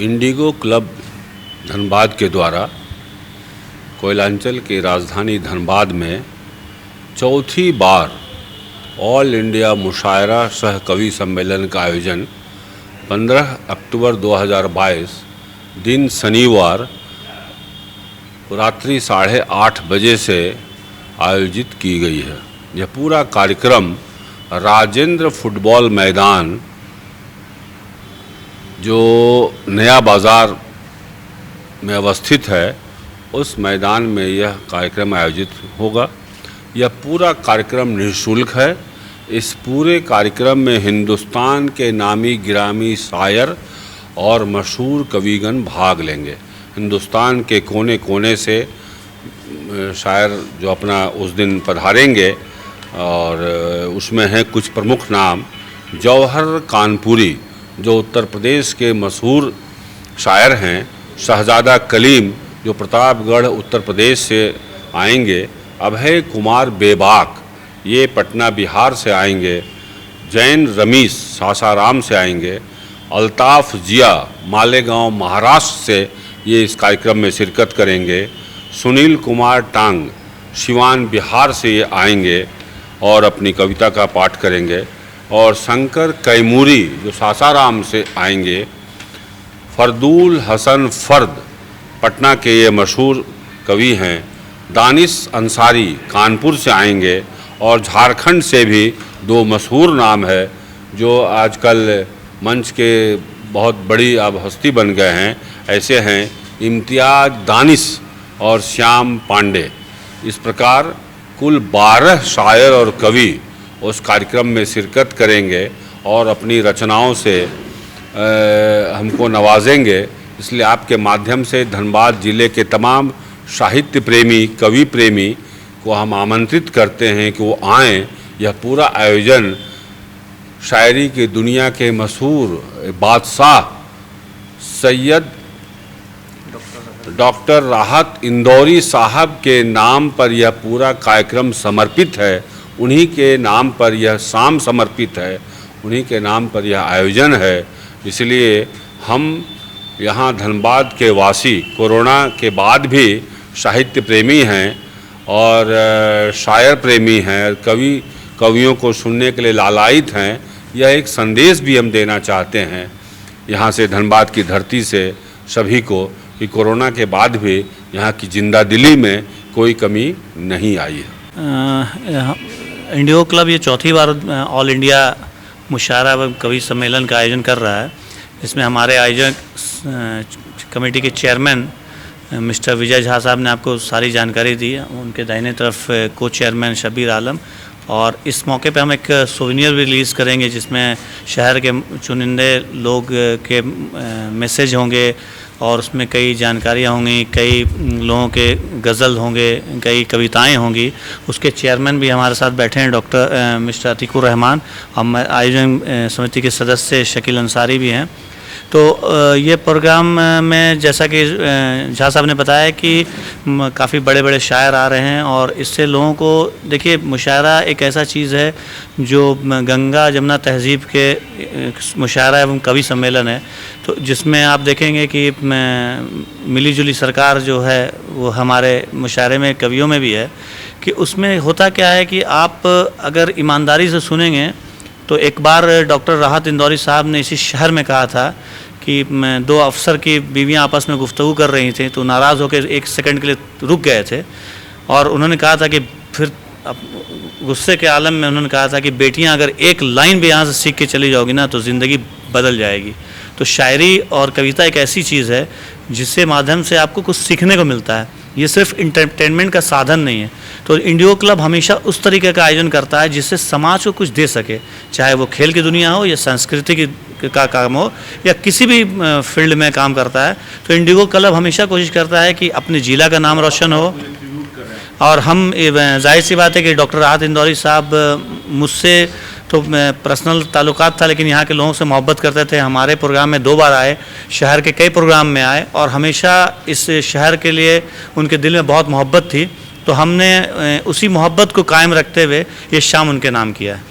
Indigo club Dhanbad के द्वारा कोयलांचल की राजधानी धनबाद में चौथी बार ऑल इंडिया मुशायरा सह कवि सम्मेलन का आयोजन 15 अक्टूबर 2022 दिन शनिवार रात्रि 8:30 बजे से आयोजित की गई है। यह पूरा कार्यक्रम राजेंद्र फुटबॉल मैदान जो नया बाज़ार में अवस्थित है उस मैदान में यह कार्यक्रम आयोजित होगा। यह पूरा कार्यक्रम निःशुल्क है। इस पूरे कार्यक्रम में हिंदुस्तान के नामी गिरामी शायर और मशहूर कविगण भाग लेंगे। हिंदुस्तान के कोने कोने से शायर जो अपना उस दिन पधारेंगे और उसमें हैं कुछ प्रमुख नाम। जौहर कानपुरी जो उत्तर प्रदेश के मशहूर शायर हैं, शहजादा कलीम जो प्रतापगढ़ उत्तर प्रदेश से आएंगे, अभय कुमार बेबाक ये पटना बिहार से आएंगे, जैन रमीश सासाराम से आएंगे, अल्ताफ़ जिया मालेगांव महाराष्ट्र से ये इस कार्यक्रम में शिरकत करेंगे, सुनील कुमार टांग सिवान बिहार से ये आएंगे और अपनी कविता का पाठ करेंगे, और शंकर कैमूरी जो सासाराम से आएंगे, फरदुल हसन फर्द पटना के ये मशहूर कवि हैं, दानिश अंसारी कानपुर से आएंगे, और झारखंड से भी दो मशहूर नाम है जो आजकल मंच के बहुत बड़ी अब हस्ती बन गए हैं। ऐसे हैं इम्तियाज़ दानिश और श्याम पांडे। इस प्रकार कुल 12 शायर और कवि उस कार्यक्रम में शिरकत करेंगे और अपनी रचनाओं से हमको नवाजेंगे। इसलिए आपके माध्यम से धनबाद ज़िले के तमाम साहित्य प्रेमी, कवि प्रेमी को हम आमंत्रित करते हैं कि वो आएँ। यह पूरा आयोजन शायरी की दुनिया के मशहूर बादशाह सैयद डॉक्टर राहत इंदौरी साहब के नाम पर यह पूरा कार्यक्रम समर्पित है। उन्हीं के नाम पर यह शाम समर्पित है, उन्हीं के नाम पर यह आयोजन है। इसलिए हम यहाँ धनबाद के वासी कोरोना के बाद भी साहित्य प्रेमी हैं और शायर प्रेमी हैं, कवियों को सुनने के लिए लालायित हैं। यह एक संदेश भी हम देना चाहते हैं यहाँ से धनबाद की धरती से सभी को कि कोरोना के बाद भी यहाँ की जिंदा दिली में कोई कमी नहीं आई है। इंडिगो क्लब ये चौथी बार ऑल इंडिया मुशायरा एवं कवि सम्मेलन का आयोजन कर रहा है। इसमें हमारे आयोजक कमेटी के चेयरमैन मिस्टर विजय झा साहब ने आपको सारी जानकारी दी। उनके दाहिने तरफ को चेयरमैन शबीर आलम। और इस मौके पे हम एक सोवेनियर भी रिलीज़ करेंगे जिसमें शहर के चुनिंदे लोग के मैसेज होंगे और उसमें कई जानकारियाँ होंगी, कई लोगों के गज़ल होंगे, कई कविताएं होंगी। उसके चेयरमैन भी हमारे साथ बैठे हैं डॉक्टर मिस्टर अतीकुर रहमान। हम आयोजन समिति के सदस्य शकील अंसारी भी हैं। तो ये प्रोग्राम में जैसा कि झा साहब ने बताया कि काफ़ी बड़े बड़े शायर आ रहे हैं और इससे लोगों को देखिए मुशायरा एक ऐसा चीज़ है जो गंगा जमुना तहज़ीब के मुशायरा एवं कवि सम्मेलन है। तो जिसमें आप देखेंगे कि मिली जुली सरकार जो है वो हमारे मुशायरे में कवियों में भी है कि उसमें होता क्या है कि आप अगर ईमानदारी से सुनेंगे तो एक बार डॉक्टर राहत इंदौरी साहब ने इसी शहर में कहा था कि दो अफसर की बीवियां आपस में गुफ्तगू कर रही थी तो नाराज़ होकर एक सेकंड के लिए रुक गए थे और उन्होंने कहा था कि फिर गुस्से के आलम में उन्होंने कहा था कि बेटियां अगर एक लाइन भी यहाँ से सीख के चली जाओगी ना तो ज़िंदगी बदल जाएगी। तो शायरी और कविता एक ऐसी चीज़ है जिससे माध्यम से आपको कुछ सीखने को मिलता है। ये सिर्फ इंटरटेनमेंट का साधन नहीं है। तो इंडिगो क्लब हमेशा उस तरीके का आयोजन करता है जिससे समाज को कुछ दे सके, चाहे वो खेल की दुनिया हो या संस्कृति का काम हो या किसी भी फील्ड में काम करता है। तो इंडिगो क्लब हमेशा कोशिश करता है कि अपने ज़िला का नाम रोशन हो। और हम जाहिर सी बात है कि डॉक्टर राहत इंदौरी साहब मुझसे तो पर्सनल ताल्लुकात था लेकिन यहाँ के लोगों से मोहब्बत करते थे। हमारे प्रोग्राम में 2 बार आए, शहर के कई प्रोग्राम में आए और हमेशा इस शहर के लिए उनके दिल में बहुत मोहब्बत थी। तो हमने उसी मोहब्बत को कायम रखते हुए ये शाम उनके नाम किया है।